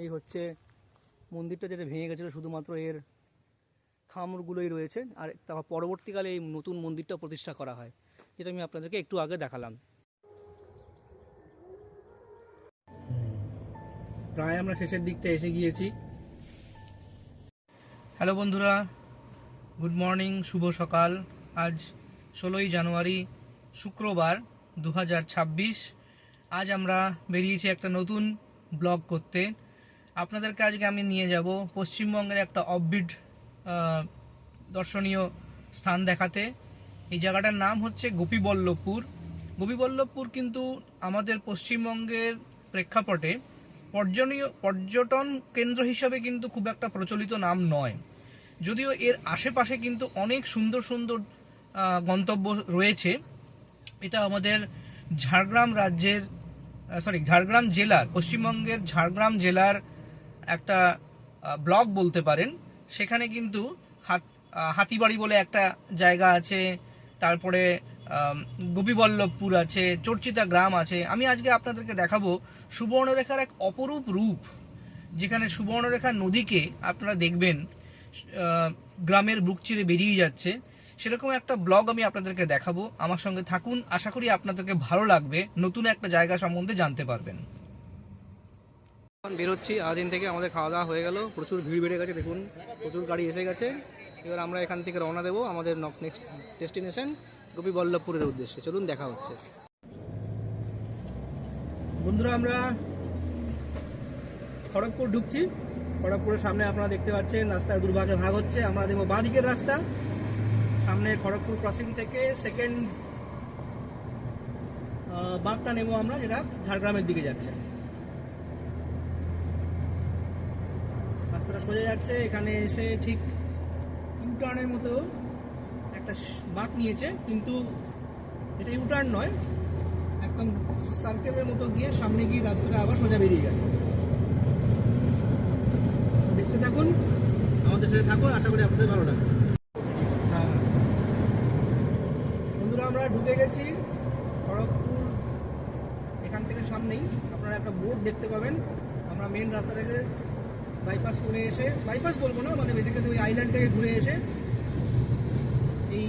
এই হচ্ছে মন্দিরটা, যেটা ভেঙে গেছিলো, শুধুমাত্র এর খামগুলোই রয়েছে। আর তারপর পরবর্তীকালে এই নতুন মন্দিরটা প্রতিষ্ঠা করা হয়, যেটা আমি আপনাদেরকে একটু আগে দেখালাম। প্রায় আমরা শেষের দিকটা এসে গিয়েছি। হ্যালো বন্ধুরা, গুড মর্নিং, শুভ সকাল। আজ 16ই জানুয়ারি, শুক্রবার 2026। আজ আমরা বেরিয়েছি একটা নতুন ব্লগ করতে। আপনাদেরকে আজকে আমি নিয়ে যাব পশ্চিমবঙ্গের একটা অফবিট দর্শনীয় স্থান দেখাতে। এই জায়গাটার নাম হচ্ছে গোপীবল্লভপুর। গোপীবল্লভপুর কিন্তু আমাদের পশ্চিমবঙ্গের প্রেক্ষাপটে পর্যটন কেন্দ্র হিসাবে কিন্তু খুব একটা প্রচলিত নাম নয়, যদিও এর আশেপাশে কিন্তু অনেক সুন্দর সুন্দর গন্তব্য রয়েছে। এটা আমাদের ঝাড়গ্রাম জেলার, পশ্চিমবঙ্গের ঝাড়গ্রাম জেলার একটা ব্লক বলতে পারেন। সেখানে কিন্তু হাতিবাড়ি বলে একটা জায়গা আছে, তারপরে গোপীবল্লভপুর আছে, চর্চিতা গ্রাম আছে। আমি আজকে আপনাদেরকে দেখাবো সুবর্ণরেখার এক অপরূপ রূপ, যেখানে সুবর্ণরেখা নদীকে আপনারা দেখবেন গ্রামের বুক চিরে বেরিয়ে যাচ্ছে। সেরকম একটা ব্লগ আমি আপনাদেরকে দেখাবো। আমার সঙ্গে থাকুন, আশা করি আপনাদেরকে ভালো লাগবে, নতুন একটা জায়গা সম্বন্ধে জানতে পারবেন। বেরোচ্ছি আদিন থেকে, আমাদের খাওয়া দাওয়া হয়ে গেল, প্রচুর ভিড় বেড়ে গেছে, দেখুন প্রচুর গাড়ি এসে গেছে। এবার আমরা এখান থেকে রওনা দেবো আমাদের নেক্সট ডেস্টিনেশন গোপীবল্লভপুরের উদ্দেশ্যে। চলুন, দেখা হচ্ছে। বন্ধুরা, আমরা খড়গপুর ঢুকছি। খড়গপুরের সামনে আপনারা দেখতে পাচ্ছেন রাস্তার দুর্ভাগে ভাগ হচ্ছে। আমরা দেখবো বাঁ দিকের রাস্তা, সামনে খড়গপুর ক্রসিং থেকে সেকেন্ড বাঁকটা নেবো আমরা, যেটা ঝাড়গ্রামের দিকে যাচ্ছে। রাস্তাটা সোজা যাচ্ছে, এখানে এসে ঠিক ইউটার্নের মতো একটা বাঁক নিয়েছে, কিন্তু এটা ইউটার্ন নয়, একদম সার্কেলের মতো গিয়ে সামনে গিয়ে রাস্তাটা আবার সোজা বেরিয়ে গেছে। দেখতে থাকুন, আমাদের সাথে থাকুন, আশা করি আপনাদের ভালো লাগবে। হ্যাঁ বন্ধুরা, আমরা ঢুকে গেছি খড়গপুর। এখান থেকে সামনেই আপনারা একটা বোর্ড দেখতে পাবেন। আমরা মেন রাস্তাটাকে বাইপাস করে এসে, বাইপাস বলবো না, মানে বেসিক্যালি ওই আইল্যান্ড থেকে ঘুরে এসে এই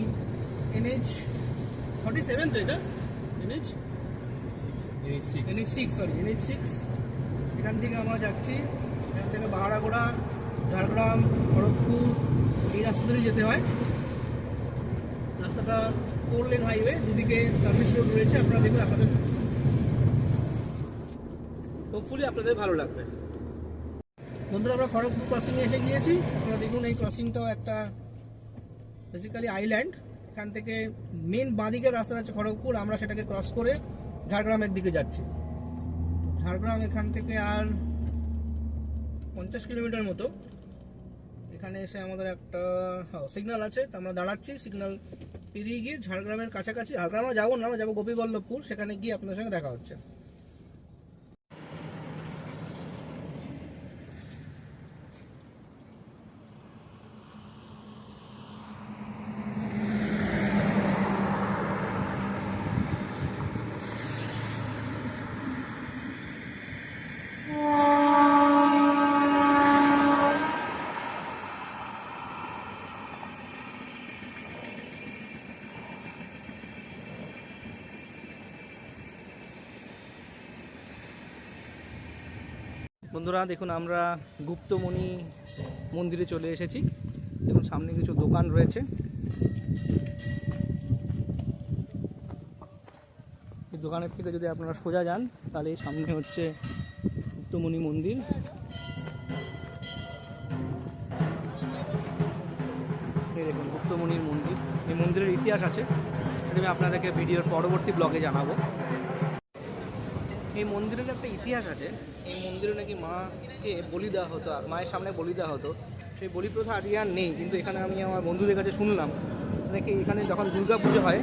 NH 47, তো এটা NH 6 এখান থেকে আমরা যাচ্ছি। এখান থেকে বাহারাগোড়া, ঝাড়গ্রাম, খড়গপুর এই রাস্তা ধরেই যেতে হয়। রাস্তাটা 4 লেন হাইওয়ে, দুদিকে সার্ভিস রোড রয়েছে। আপনারা দেখুন, হোপফুলি আপনাদের ভালো লাগবে। বন্ধুরা, আমরা খড়গপুর ক্রসিংয়ে এসে গিয়েছি। আপনারা দেখুন, এই ক্রসিংটাও একটা বেসিক্যালি আইল্যান্ড। এখান থেকে মেন বাঁদিকের রাস্তা আছে খড়গপুর, আমরা সেটাকে ক্রস করে ঝাড়গ্রামের দিকে যাচ্ছি। ঝাড়গ্রাম এখান থেকে আর 50 কিলোমিটার মতো। এখানে এসে আমাদের একটা সিগন্যাল আছে, তো আমরা দাঁড়াচ্ছি। সিগন্যাল পেরিয়ে গিয়ে ঝাড়গ্রামের কাছাকাছি, ঝাড়গ্রামে যাবো না, আমরা যাবো গোপীবল্লভপুর। সেখানে গিয়ে আপনাদের সঙ্গে দেখা হচ্ছে। বন্ধুরা দেখুন, আমরা গুপ্তমণি মন্দিরে চলে এসেছি। দেখুন, সামনে কিছু দোকান রয়েছে। এই দোকানের থেকে যদি আপনারা সোজা যান, তাহলে সামনে হচ্ছে গুপ্তমণি মন্দির। এই দেখুন গুপ্তমণির মন্দির। এই মন্দিরের ইতিহাস আছে, সেটা আমি আপনাদেরকে ভিডিওর পরবর্তী ব্লগে জানাবো। এই মন্দিরের একটা ইতিহাস আছে। এই মন্দিরে নাকি মাকে বলি দেওয়া হতো, মায়ের সামনে বলি দেওয়া হতো। সেই বলি প্রথা আজকে আর নেই, কিন্তু এখানে আমি আমার বন্ধুদের কাছে শুনলাম নাকি এখানে যখন দুর্গা পুজো হয়,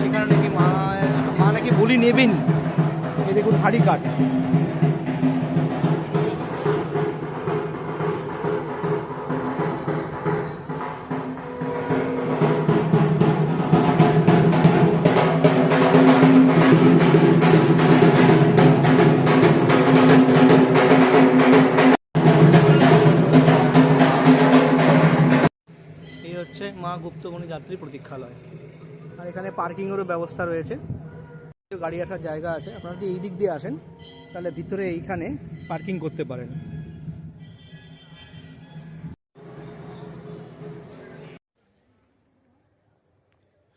সেখানে নাকি মা নাকি বলি নেবেনি। এই দেখুন হাড়ি কাঠ। মা গুপ্তমণি যাত্রী প্রতীক্ষালয়। আর এখানে পার্কিংয়েরও ব্যবস্থা রয়েছে, গাড়ি আসার জায়গা আছে। আপনারা যদি এই দিক দিয়ে আসেন তাহলে ভিতরে এইখানে পার্কিং করতে পারেন।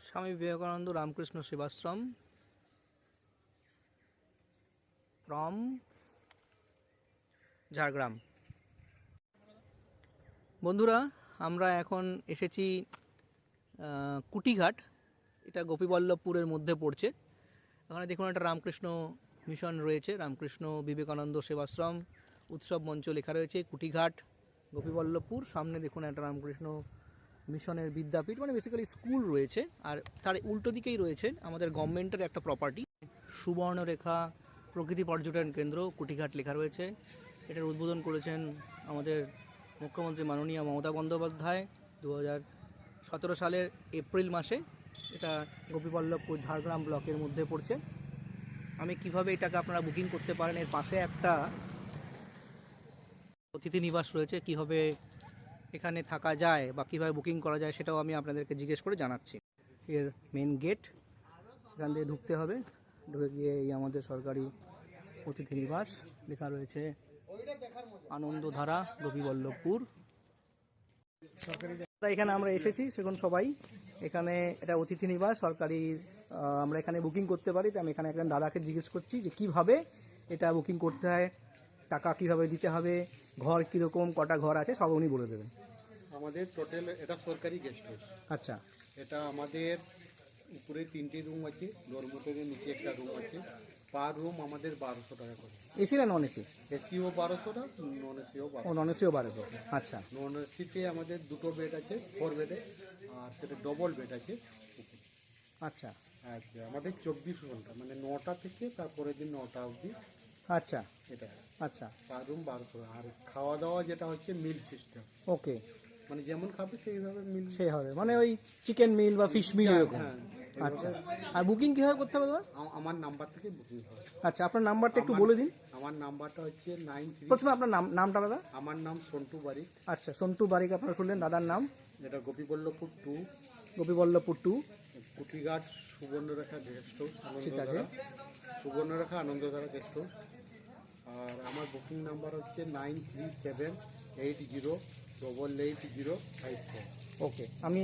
স্বামী বিবেকানন্দ রামকৃষ্ণ সেবাশ্রম ফ্রম ঝাড়গ্রাম। বন্ধুরা, আমরা এখন এসেছি কুটিঘাট, এটা গোপীবল্লভপুরের মধ্যে পড়ছে। এখানে দেখুন একটা রামকৃষ্ণ মিশন রয়েছে, রামকৃষ্ণ বিবেকানন্দ সেবাশ্রম উৎসব মঞ্চ লেখা রয়েছে, কুটিঘাট গোপীবল্লভপুর। সামনে দেখুন একটা রামকৃষ্ণ মিশনের বিদ্যাপীঠ, মানে বেসিক্যালি স্কুল রয়েছে। আর তার উল্টো দিকেই রয়েছে আমাদের গভর্নমেন্টের একটা প্রপার্টি, সুবর্ণরেখা প্রকৃতি পর্যটন কেন্দ্র কুটিঘাট লেখা রয়েছে। এটার উদ্বোধন করেছেন আমাদের মুখ্যমন্ত্রী মাননীয় মমতা বন্দ্যোপাধ্যায় 2017 সালের এপ্রিল মাসে। এটা গোপীবল্লভপুর ঝাড়গ্রাম ব্লকের মধ্যে পড়ছে। আমি কিভাবে এটাকে আপনারা বুকিং করতে পারেন, এর পাশে একটা অতিথি নিবাস রয়েছে, কিভাবে এখানে থাকা যায় বা কীভাবে বুকিং করা যায় সেটাও আমি আপনাদেরকে জিজ্ঞেস করে জানাচ্ছি। এর মেন গেট, এখান দিয়ে ঢুকতে হবে। ঢুকে গিয়ে এই আমাদের সরকারি অতিথি নিবাস লেখা রয়েছে আনন্দধারা গোপীবল্লভপুর। এখানে আমরা এসেছি, সেখানে সবাই এখানে এটা অতিথি নিবাস সরকারি, আমরা এখানে বুকিং করতে পারি। তো আমি এখানে একজন দাদাকে জিজ্ঞেস করছি যে কিভাবে এটা বুকিং করতে হয়, টাকা কিভাবে দিতে হবে, ঘর কীরকম, কটা ঘর আছে সব উনি বলে দেবেন। আমাদের টোটাল এটা সরকারি গেস্ট হাউস। আচ্ছা, এটা আমাদের উপরে 3টি রুম আছে, ডরমেটরির নিচে একটা রুম আছে। পার রুম আমাদের 1200 টাকা করে। এসি না নন এসি? এসিও 1200 টাকা, নন এসিও 1200। ও, নন এসিও 1200। আচ্ছা, নন এসিতে আমাদের 2টো বেড আছে 4 বেডে, আর সেটা ডবল বেড আছে। আচ্ছা আচ্ছা, আমাদের 24 ঘন্টা, মানে 9টা থেকে তারপরের দিন 9টা অবধি। আচ্ছা এটা আচ্ছা, পার রুম 1200। আর খাওয়া দাওয়া যেটা হচ্ছে মিল সিস্টেম, ওকে, মানে যেমন খাবে সেইভাবে মিল সেই হবে, মানে ওই চিকেন মিল বা ফিশ মিল এরকম। হ্যাঁ। আচ্ছা, আর বুকিং কীভাবে করতে হবে দাদা? আমার নাম্বার থেকে বুকিং হয়। আচ্ছা, আপনার নাম্বারটা একটু বলে দিন। আমার নাম্বারটা হচ্ছে 93। প্রথমে আপনার নামটা দাদা? আমার নাম সন্টু বারিক। আচ্ছা, সন্টু বারিক আপনারা শুনলেন, দাদার নাম? এটা গোপীবল্লভপুর 2, গোপীবল্লভপুর 2, কুঠিঘাট সুবর্ণরেখা গেস্ট হাউস। ঠিক আছে। Subarnarekha Anandadhara guest house. আর আমার বুকিং নাম্বার হচ্ছে 9378808805। ওকে, আমি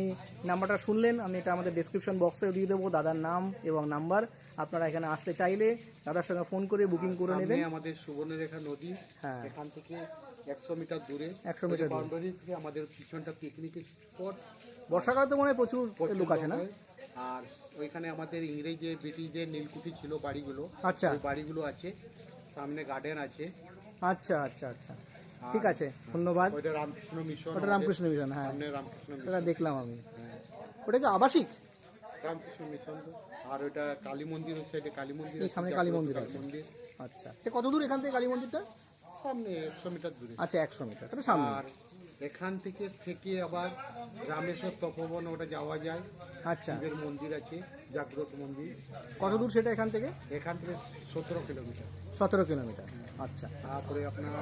নাম্বারটা শুনলেন, আমি এটা আমাদের ডেসক্রিপশন বক্সেও দিয়ে দেবো দাদার নাম এবং নাম্বার। আপনারা এখানে আসতে চাইলে দাদার সঙ্গে ফোন করে বুকিং করে নেবেন। আমাদের সুবর্ণরেখা নদী, হ্যাঁ, এখান থেকে 100 মিটার দূরে। 100 মিটার বাউন্ডারি থেকে আমাদের পিছনটা পিকনিক স্পট। বর্ষাকালে তো মনে হয় প্রচুর লোক আসে না? আর ওইখানে আমাদের ইংরেজ ব্রিটিশদের নীলকুঠি ছিল বাড়িগুলো। আচ্ছা, ওই বাড়িগুলো আছে, সামনে গার্ডেন আছে। আচ্ছা আচ্ছা আচ্ছা, ঠিক আছে, ধন্যবাদ। ওইটা রামকৃষ্ণ মিশন। ওটা রামকৃষ্ণ মিশন, হ্যাঁ, সামনে রামকৃষ্ণ মিশন, ওটা দেখলাম আমি। ওটা কি আবাসিক? রামকৃষ্ণ মিশন। আর ওইটা কালী মন্দির, ওই সাইডে কালী মন্দির, এই সামনে কালী মন্দির আছে। আচ্ছা, এটা কত দূর এখান থেকে কালী মন্দিরটা? সামনে 100 মিটার দূরে। আচ্ছা, 100 মিটার, এটা সামনে। আর এখান থেকে আবার রামেশ্বর তপোবন ওটা যাওয়া যায়। আচ্ছা, শিবের মন্দির আছে, জাগ্রত মন্দির। কত দূর সেটা এখান থেকে? এখান থেকে 17 কিলোমিটার। 17 কিলোমিটার। আচ্ছা, তারপরে আপনার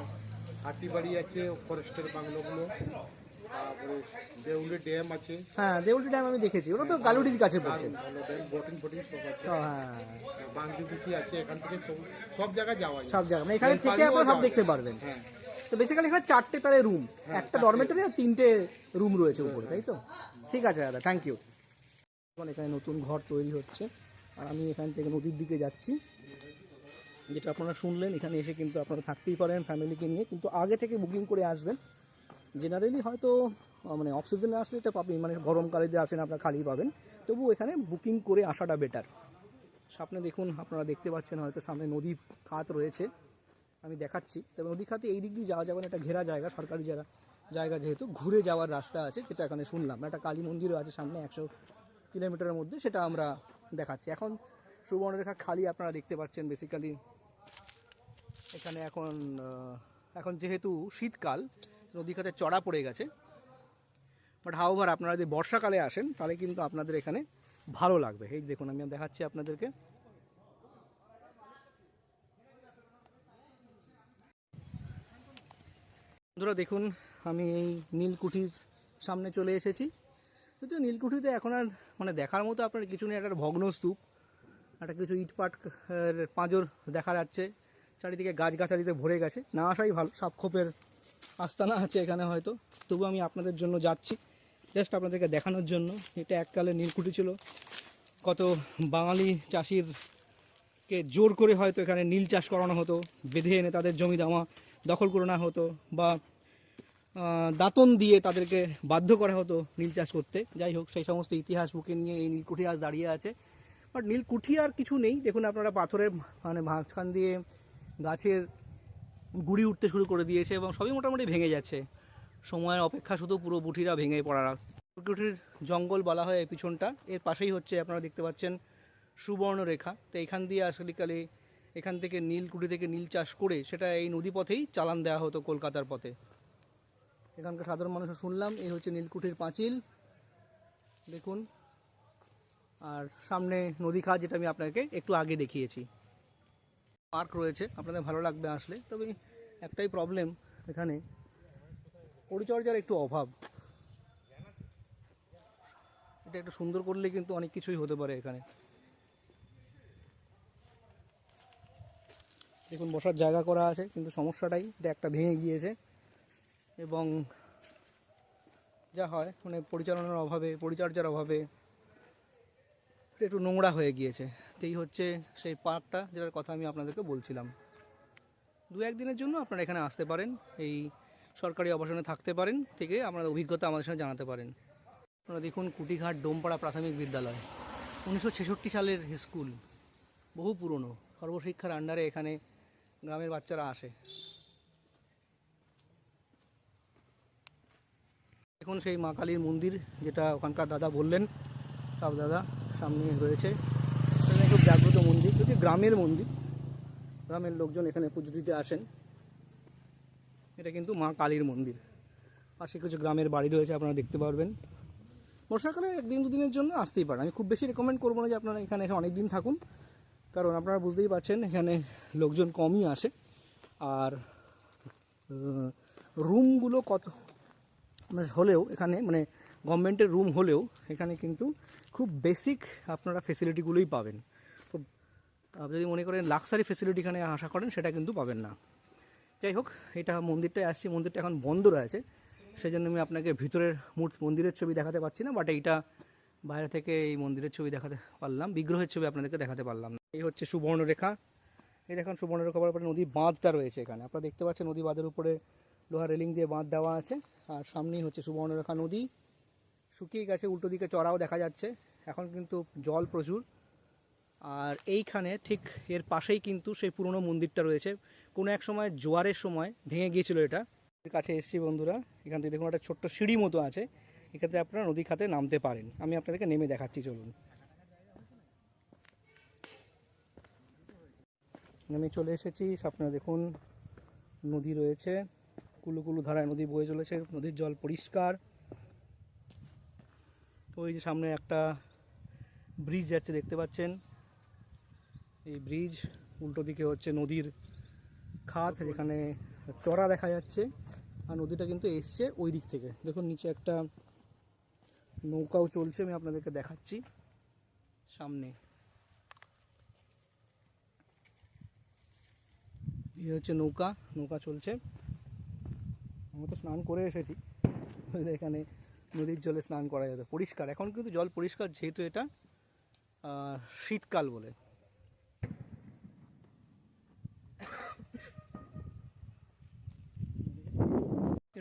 হাতিবাড়ি আছে, ফরেস্টের বাংলোগুলো। তারপরে দেউলি ড্যাম আছে। হ্যাঁ, দেউলটি ড্যাম আমি দেখেছি, ওটা তো গালুডির কাছে পড়ছে। ভালো ড্যাম, বোটিং সব আছে। হ্যাঁ, বাংলাদেশি আছে, এখান থেকে সব জায়গায় যাওয়া যায়। সব জায়গা, মানে এখানে থেকে আপনারা সব দেখতে পারবেন। হ্যাঁ। তো বেসিক্যালি এখানে 4টে তাহলে রুম, একটা ডরমেটরি আর 3টে রুম রয়েছে উপরে, তাই তো? ঠিক আছে দাদা, থ্যাংক ইউ। এখন এখানে নতুন ঘর তৈরি হচ্ছে, আর আমি এখান থেকে নদীর দিকে যাচ্ছি। যেটা আপনারা শুনলেন, এখানে এসে কিন্তু আপনারা থাকতেই পারেন ফ্যামিলিকে নিয়ে, কিন্তু আগে থেকে বুকিং করে আসবেন। জেনারেলি হয়তো মানে অফ সিজনে আসলে এটা পাবেন, মানে গরমকালে যে আসেন আপনারা খালি পাবেন, তবু এখানে বুকিং করে আসাটা বেটার। সামনে দেখুন, আপনারা দেখতে পাচ্ছেন হয়তো সামনে নদী খাত রয়েছে, আমি দেখাচ্ছি। তবে নদী খাতে এই দিক দিয়ে যাওয়া যাবে না, একটা ঘেরা জায়গা, সরকারি জায়গা যেহেতু, ঘুরে যাওয়ার রাস্তা আছে, যেটা এখানে শুনলাম। একটা কালী মন্দিরও আছে সামনে 100 কিলোমিটারের মধ্যে, সেটা আমরা দেখাচ্ছি। এখন সুবর্ণরেখা খালি আপনারা দেখতে পাচ্ছেন। বেসিক্যালি এখানে এখন যেহেতু শীতকাল, নদী খাতে চড়া পড়ে গেছে। বাট হাওভার আপনারা যদি বর্ষাকালে আসেন তাহলে কিন্তু আপনাদের এখানে ভালো লাগবে। এই দেখুন, আমি দেখাচ্ছি আপনাদেরকে। বন্ধুরা দেখুন, আমি এই নীলকুঠির সামনে চলে এসেছি। যদিও নীলকুঠিতে এখন আর মানে দেখার মতো আপনার কিছু নেই, একটা ভগ্ন স্তূপ, একটা কিছু ইটপাট পাঁজর দেখা যাচ্ছে, চারিদিকে গাছগাছালিতে ভরে গেছে, না আসাই ভালো। সাপখোপের আস্তানা আছে এখানে হয়তো, তবু আমি আপনাদের জন্য যাচ্ছি জাস্ট আপনাদেরকে দেখানোর জন্য। এটা এককালে নীলকুঠি ছিল, কত বাঙালি চাষিরকে জোর করে হয়তো এখানে নীল চাষ করানো হতো, বেঁধে এনে তাদের জমি জমা দখল করে নেওয়া হতো, বা দাঁতন দিয়ে তাদেরকে বাধ্য করা হতো নীল চাষ করতে। যাই হোক, সেই সমস্ত ইতিহাস বুকে নিয়ে এই নীলকুঠি আজ দাঁড়িয়ে আছে। বাট নীলকুঠি আর কিছু নেই, দেখুন আপনারা পাথরের মানে মাঝখান দিয়ে গাছের গুড়ি উঠতে শুরু করে দিয়েছে এবং সবই মোটামুটি ভেঙে যাচ্ছে। সময়ের অপেক্ষা শুধু, পুরো বুঠিরা ভেঙে পড়ার। নীলকুঠির জঙ্গল বলা হয় এই পিছনটা, এর পাশেই হচ্ছে আপনারা দেখতে পাচ্ছেন সুবর্ণরেখা। তো এখান দিয়ে আসলে এখান থেকে নীলকুঠি থেকে নীল চাষ করে সেটা এই নদীপথেই চালান দেওয়া হতো কলকাতার পথে। এখানকার সাধারণ মানুষ শুনলাম এই হচ্ছে নীলকুঠির পাঁচিল দেখুন, আর সামনে নদী খাত, যেটা আমি আপনাকে একটু আগে দেখিয়েছি। পার্ক রয়েছে, আপনাদের ভালো লাগবে আসলে, তবে একটাই প্রবলেম, এখানে পরিচর্যার একটু অভাব। এটা একটু সুন্দর করলে কিন্তু অনেক কিছুই হতে পারে এখানে। দেখুন বসার জায়গা করা আছে, কিন্তু সমস্যাটাই এটা একটা ভেঙে গিয়েছে, এবং যা হয় মানে পরিচালনার অভাবে, পরিচর্যার অভাবে একটু নোংরা হয়ে গিয়েছে। এই হচ্ছে সেই পার্কটা যেটার কথা আমি আপনাদেরকে বলছিলাম। দু একদিনের জন্য আপনারা এখানে আসতে পারেন, এই সরকারি আবাসনে থাকতে পারেন, থেকে আপনাদের অভিজ্ঞতা আমাদের সঙ্গে জানাতে পারেন। আপনারা দেখুন কুটিঘাট ডোমপাড়া প্রাথমিক বিদ্যালয়, 1966 সালের স্কুল, বহু পুরনো। সর্বশিক্ষার আন্ডারে এখানে গ্রামের বাচ্চারা আসে। দেখুন সেই মা কালীর মন্দির, যেটা ওখানকার দাদা বললেন, সব দাদা সামনে রয়েছে। এখানে খুব জাগ্রত মন্দির, যদি গ্রামের মন্দির, গ্রামের লোকজন এখানে পুজো দিতে আসেন। এটা কিন্তু মা কালীর মন্দির। পাশে কিছু গ্রামের বাড়ি রয়েছে, আপনারা দেখতে পারবেন। বর্ষাকালে একদিন দুদিনের জন্য আসতেই পারেন, আমি খুব বেশি রেকমেন্ড করবো না যে আপনারা এখানে এসে অনেক দিন থাকুন, কারণ আপনারা বুঝতেই পারছেন এখানে লোকজন কমই আসে। আর রুমগুলো কত হলেও এখানে মানে গভর্নমেন্টের রুম হলেও এখানে কিন্তু খুব বেসিক আপনারা ফেসিলিটিগুলোই পাবেন। খুব যদি মনে করেন লাক্সারি ফেসিলিটি এখানে আশা করেন, সেটা কিন্তু পাবেন না। যাই হোক, এটা মন্দিরটায় আসছি, মন্দিরটা এখন বন্ধ রয়েছে, সেই জন্য আমি আপনাকে ভিতরের মন্দিরের ছবি দেখাতে পারছি না, বাট এইটা বাইরে থেকে এই মন্দিরের ছবি দেখাতে পারলাম, বিগ্রহের ছবি আপনাদেরকে দেখাতে পারলাম না। এই হচ্ছে সুবর্ণরেখা। এই দেখুন সুবর্ণরেখা বলার পরে নদী বাঁধটা রয়েছে এখানে, আপনারা দেখতে পাচ্ছেন নদী বাঁধের উপরে লোহার রেলিং দিয়ে বাঁধ দেওয়া আছে, আর সামনেই হচ্ছে সুবর্ণরেখা নদী। শুকিয়ে গেছে, উল্টো দিকে চড়াও দেখা যাচ্ছে, এখন কিন্তু জল প্রচুর। আর এইখানে ঠিক এর পাশেই কিন্তু সেই পুরনো মন্দিরটা রয়েছে, কোনো এক সময় জোয়ারের সময় ভেঙে গিয়েছিল। এটা এর কাছে এসছি বন্ধুরা, এখান থেকে দেখুন একটা ছোট্ট সিঁড়ি মতো আছে, এখানে আপনারা নদী খাতে নামতে পারেন। আমি আপনাদেরকে নেমে দেখাচ্ছি, চলুন। নেমে চলে এসেছি, আপনারা দেখুন নদী রয়েছে, কুলুকুলু ধারায় নদী বয়ে চলেছে, নদীর জল পরিষ্কার। ওই যে সামনে একটা ব্রিজ যাচ্ছে দেখতে পাচ্ছেন, এই ব্রিজ, উল্টো দিকে হচ্ছে নদীর খাত, যেখানে চড়া দেখা যাচ্ছে, আর নদীটা কিন্তু এসছে ওই দিক থেকে। দেখুন নিচে একটা নৌকাও চলছে, আমি আপনাদেরকে দেখাচ্ছি সামনে। এই হচ্ছে নৌকা, নৌকা চলছে। আমি তো স্নান করে এসেছি, এখানে নদীর জলে স্নান করা যেত, পরিষ্কার। এখন কিন্তু জল পরিষ্কার, যেহেতু এটা শীতকাল বলে।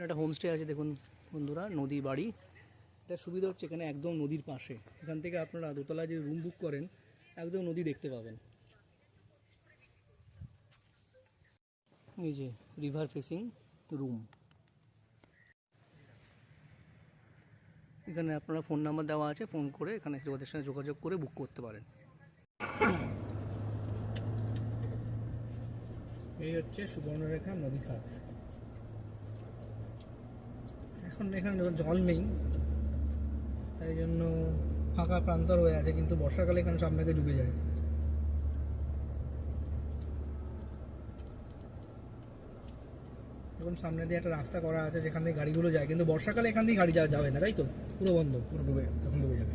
একটা হোমস্টে আছে দেখুন বন্ধুরা, নদী বাড়ি। এটা সুবিধা হচ্ছে এখানে একদম নদীর পাশে, এখান থেকে আপনারা দোতলায় যে রুম বুক করেন একদম নদী দেখতে পাবেন। এই যে রিভার ফেসিং রুম, এখানে আপনারা ফোন নাম্বার দেওয়া আছে, ফোন করে এখানে ওদের সঙ্গে যোগাযোগ করে বুক করতে পারেন। এই হচ্ছে সুবর্ণরেখা নদী খাত। এখন এখানে জল নেই, তাই জন্য ফাঁকা প্রান্তর হয়ে আছে, কিন্তু বর্ষাকালে এখানে সামনে ডুবে যায়। দেখুন সামনে দিয়ে একটা রাস্তা করা আছে যেখান দিয়ে গাড়িগুলো যায়, কিন্তু বর্ষাকালে এখান দিয়ে গাড়ি যাবে না, তাই তো? পুরো বন্ধ, পুরো ডুবে, তখন ডুবে যাবে।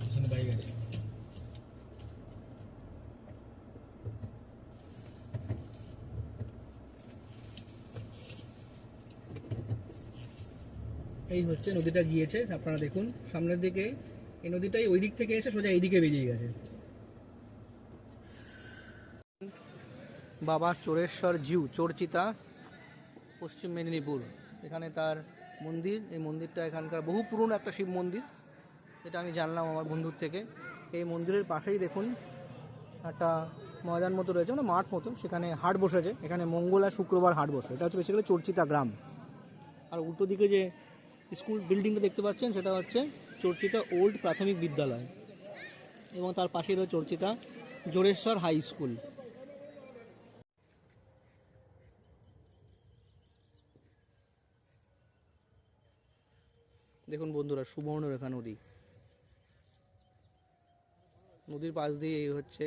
পিছনে বাইক আছে। এই হচ্ছে নদীটা গিয়েছে, আপনারা দেখুন সামনের দিকে। এই নদীটাই ওই দিক থেকে এসে সোজা এইদিকে বেরিয়ে গেছে। বাবা চোরেশ্বর জিউ, চোরচিতা, পশ্চিম মেদিনীপুর। এখানে তার মন্দির। এই মন্দিরটা এখানকার বহু পুরনো একটা শিব মন্দির, এটা আমি জানলাম আমার বন্ধুর থেকে। এই মন্দিরের পাশেই দেখুন একটা ময়দান মতো রয়েছে, মানে মাঠ মতো, সেখানে হাট বসেছে। এখানে মঙ্গল আর শুক্রবার হাট বসে। এটা হচ্ছে বেসিক্যালি চোরচিতা গ্রাম। আর উল্টো দিকে যে স্কুল বিল্ডিংটা দেখতে পাচ্ছেন সেটা হচ্ছে চোরচিতা ওল্ড প্রাথমিক বিদ্যালয়, এবং তার পাশেই রয়েছে চোরচিতা জোরেশ্বর হাই স্কুল। দেখুন বন্ধুরা, সুবর্ণরেখা নদী, নদীর পাশ দিয়ে এই হচ্ছে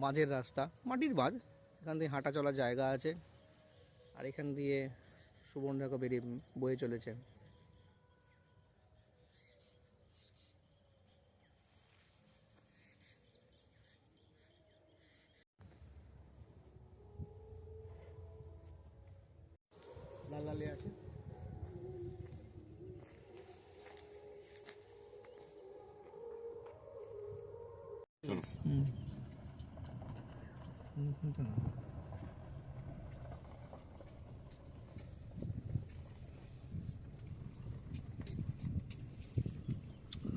বাঁধের রাস্তা, মাটির বাঁধ, এখান দিয়ে হাঁটা চলার জায়গা আছে। আর এখান দিয়ে সুবর্ণরেখা বেরিয়ে বয়ে চলেছে। লাল লালে আছে।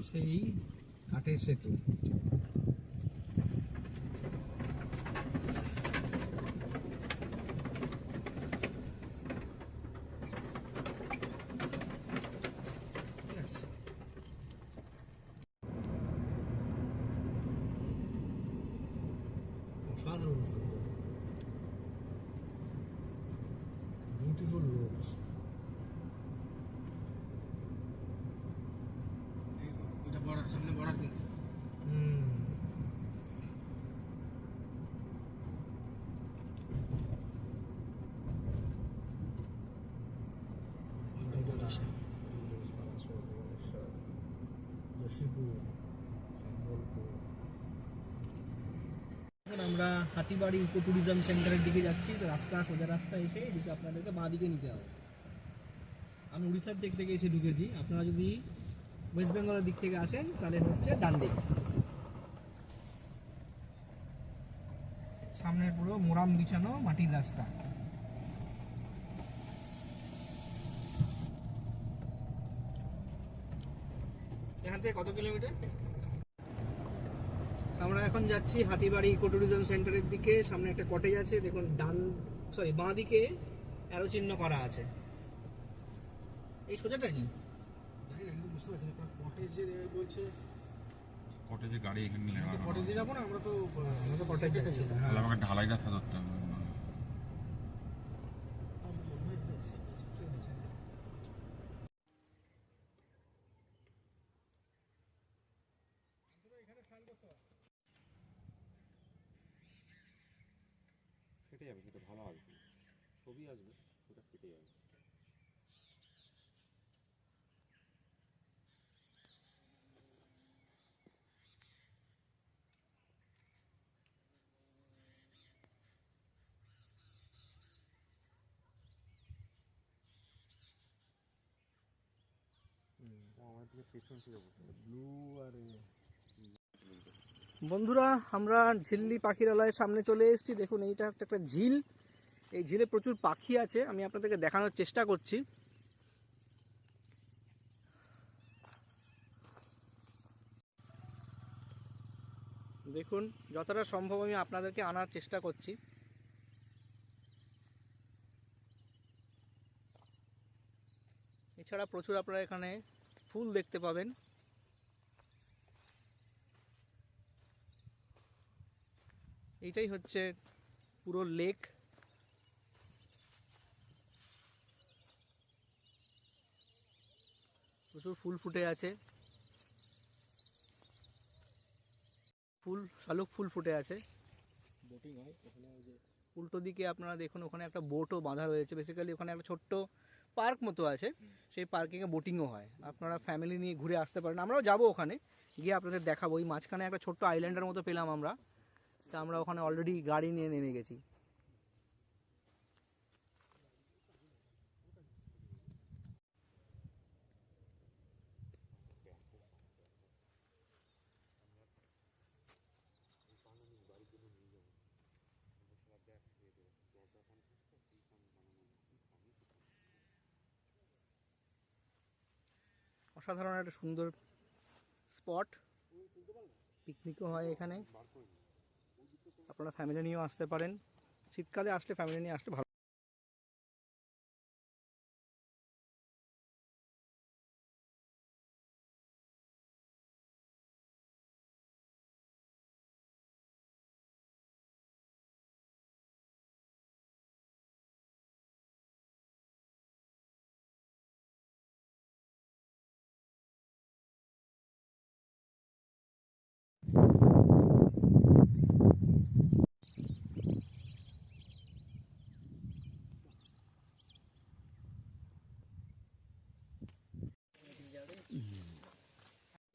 সেই কাঠের সেতু। অসাধারণ সুন্দর, বিউটিফুল রোডস। এটা বর্ডার, সামনে বর্ডার কিন্তু। এখন আমরা হাতিবাড়ি ইকো ট্যুরিজম সেন্টারের দিকে যাচ্ছি। তো রাস্তা, সোজা রাস্তা এসে এদিকে আপনাদেরকে বাঁ দিকে নিতে হবে। আমি উড়িষ্যার দিক থেকে এসে ঢুকেছি, আপনারা যদি ওয়েস্ট বেঙ্গলের দিক থেকে আসেন তাহলে হচ্ছে ডান দিক। সামনে পুরো মোরাম বিছানো মাটির রাস্তা। এখান থেকে কত কিলোমিটার? আমরা এখন যাচ্ছি হাতিবাড়ি ইকো ট্যুরিজম সেন্টারের দিকে। সামনে একটা কটেজ আছে, দেখুন বাঁ দিকে অ্যারো চিহ্ন করা আছে। এই সোজাটা কি জানি না, কিন্তু বুঝতে পারছি না কটেজে বলছে। কটেজে গাড়ি এখানে নিয়ে কটেজে যাবো না আমরা তো, কটেজে যাচ্ছি। তাহলে আমাকে ঢালাই রাস্তা ধরতে হবে। কেটে যাবে, সেটা ভালো আসবে, ছবি আসবে, সেটা কেটে যাবে। আমার দিকে পেছন থেকে বসে ব্লু আর বন্ধুরা, আমরা ঝিল্লি পাখিরালয়ের সামনে চলে এসেছি। দেখুন এইটা একটা ঝিল। এই ঝিলে প্রচুর পাখি আছে, আমি আপনাদেরকে দেখানোর চেষ্টা করছি। দেখুন যতটা সম্ভব আমি আপনাদেরকে আনার চেষ্টা করছি। এছাড়া প্রচুর আপনারা এখানে ফুল দেখতে পাবেন। এইটাই হচ্ছে পুরো লেক। প্রচুর ফুল ফুটে আছে, শালুক ফুল ফুটে আছে। বোটিং হয় ওখানে, ওই যে উল্টো দিকে আপনারা দেখুন ওখানে একটা বোটও বাঁধা রয়েছে। বেসিক্যালি ওখানে একটা ছোট্ট পার্ক মতো আছে, সেই পার্কিংয়ে বোটিংও হয়। আপনারা ফ্যামিলি নিয়ে ঘুরে আসতে পারেন, আমরাও যাবো ওখানে গিয়ে আপনাদের দেখাবো। ওই মাঝখানে একটা ছোট্ট আইল্যান্ডের মতো পেলাম আমরা, তা আমরা ওখানে অলরেডি গাড়ি নিয়ে নেমে গেছি। অসাধারণ একটা সুন্দর স্পট, পিকনিকও হয় এখানে। আপনারা ফ্যামিলি নিয়েও আসতে পারেন, শীতকালে আসলে ফ্যামিলি নিয়ে আসলে ভালো।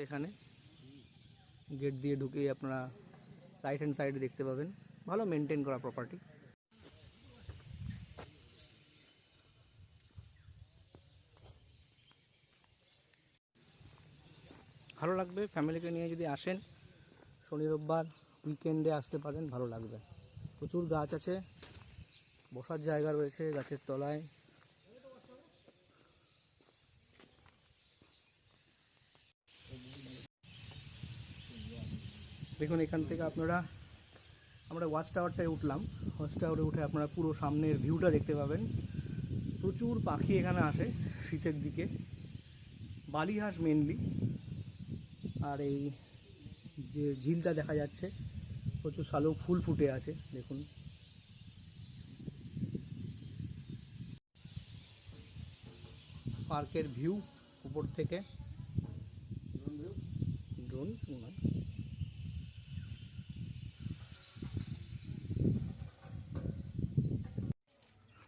এখানে গেট দিয়ে ঢুকেই আপনারা রাইট হ্যান্ড সাইডে দেখতে পাবেন, ভালো মেনটেন করা প্রপার্টি। ভালো লাগবে, ফ্যামিলিকে নিয়ে যদি আসেন শনি রোববার উইকেন্ডে আসতে পারেন, ভালো লাগবে। প্রচুর গাছ আছে, বসার জায়গা রয়েছে গাছের তলায়। দেখুন এখান থেকে আমরা ওয়াচ টাওয়ারটায় উঠলাম। ওয়াচ টাওয়ারে উঠে আপনারা পুরো সামনের ভিউটা দেখতে পাবেন। প্রচুর পাখি এখানে আসে শীতের দিকে, বালিহাঁস মেনলি। আর এই যে ঝিলটা দেখা যাচ্ছে, প্রচুর শালুক ফুল ফুটে আছে দেখুন। পার্কের ভিউ উপর থেকে, ড্রোন নয়।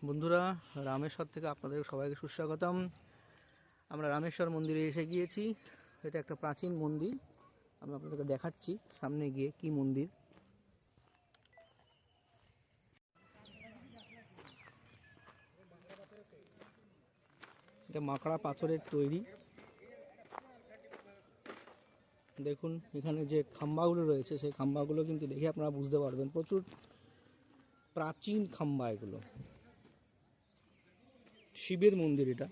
বন্ধুরা, রামেশ্বর থেকে আপনাদের সবাইকে সুস্বাগতম। আমরা রামেশ্বর মন্দিরে এসে গিয়েছি। এটা একটা প্রাচীন মন্দির, আমি আপনাদেরকে দেখাচ্ছি সামনে গিয়ে কি মন্দির। এটা মাকড়া পাথরের তৈরি। দেখুন এখানে যে খাম্বাগুলো রয়েছে, সেই খাম্বাগুলো কিন্তু দেখে আপনারা বুঝতে পারবেন প্রচুর প্রাচীন খাম্বা এগুলো। শিবের মন্দির এটা।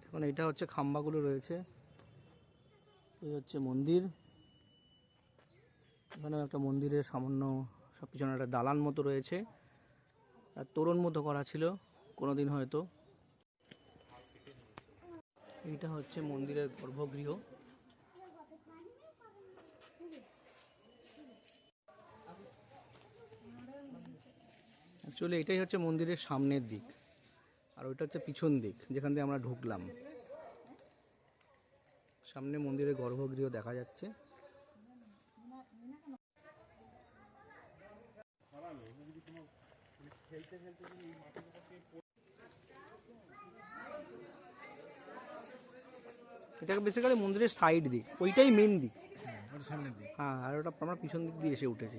দেখুন এটা হচ্ছে খাম্বাগুলো রয়েছে, এই হচ্ছে মন্দির। এখানে একটা মন্দিরের সামান্য সব পিছনে একটা দালান মতো রয়েছে, আর তোরণ মতো করা ছিল কোনোদিন হয়তো। এইটা হচ্ছে মন্দিরের গর্ভগৃহ। অ্যাকচুয়ালি এটাই হচ্ছে মন্দিরের সামনের দিক, আর ওইটা হচ্ছে পিছন দিক যেখান দিয়ে আমরা ঢুকলাম। সামনে মন্দিরের গর্ভগৃহ দেখা যাচ্ছে। এটা বেসিক্যালি মন্দিরের সাইড দিক, ওইটাই মেন দিক। সামনের দিকে। হ্যাঁ, আর ওটা আমরা পিছন দিক দিয়ে এসে উঠেছি।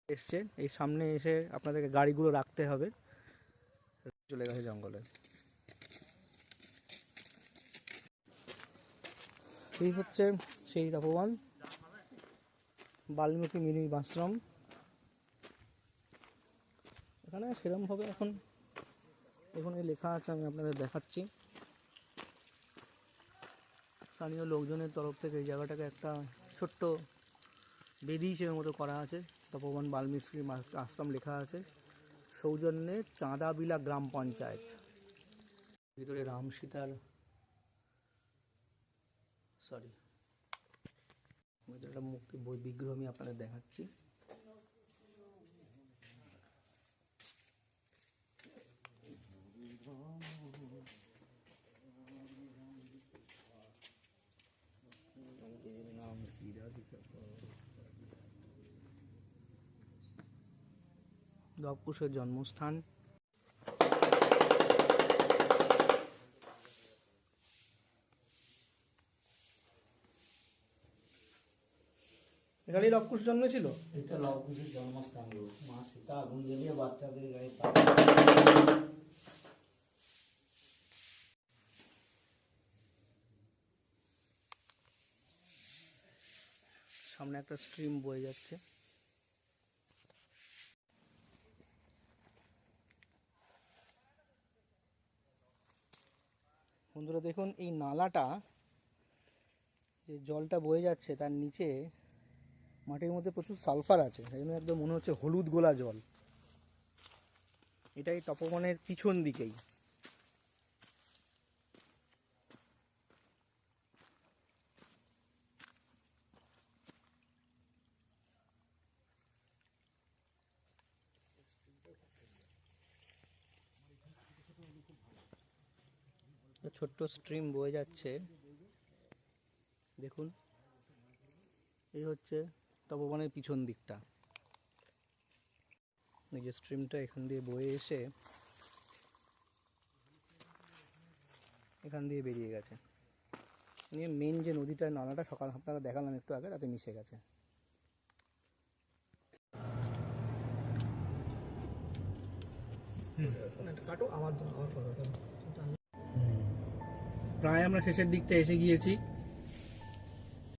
এসছে এই সামনে এসে আপনাদেরকে গাড়িগুলো রাখতে হবে। চলে গেছে জঙ্গলে। এই হচ্ছে সেই তপোবন, বাল্মীকি মিনি আশ্রম। এখানে সেরকমভাবে এখন এখানে লেখা আছে, আমি আপনাদের দেখাচ্ছি। স্থানীয় লোকজনের তরফ থেকে এই জায়গাটাকে একটা ছোট্ট বেদি হিসেবে মতো করা আছে। তপোবন বাল্মীকি আশ্রম লেখা আছে, সৌজন্যে চাঁদাবিলা গ্রাম পঞ্চায়েত। ভিতরে রাম সীতার ভিতরে একটা মূর্তি বিগ্রহ আমি আপনাদের দেখাচ্ছি। লবকুশের জন্মস্থান। এখানেই লবকুশ জন্মেছিল। এটা লবকুশের জন্মস্থান। মা সীতা আগুন জ্বালিয়ে বাচ্চাদের গায়ে পা। সামনে একটা স্ট্রিম বয়ে যাচ্ছে। বন্ধুরা দেখুন, এই নালাটা যে জলটা বয়ে যাচ্ছে তার নিচে মাটির মধ্যে প্রচুর সালফার আছে, সেই জন্য একদম মনে হচ্ছে হলুদ গোলা জল। এটাই তপবনের পিছন দিকেই। ছোট্ট স্ট্রিম বয়ে যাচ্ছে, দেখুন। এই হচ্ছে তপবনের পিছন দিকটা। এই যে স্ট্রিমটা এখান দিয়ে বয়ে এসে এখান দিয়ে বেরিয়ে গেছে। নিয়ে মেন যে নদীটা, নালাটা সকাল আপনারা দেখালাম একটু আগে, তাতে মিশে গেছে। প্রায় আমরা শেষের দিকটা এসে গিয়েছি।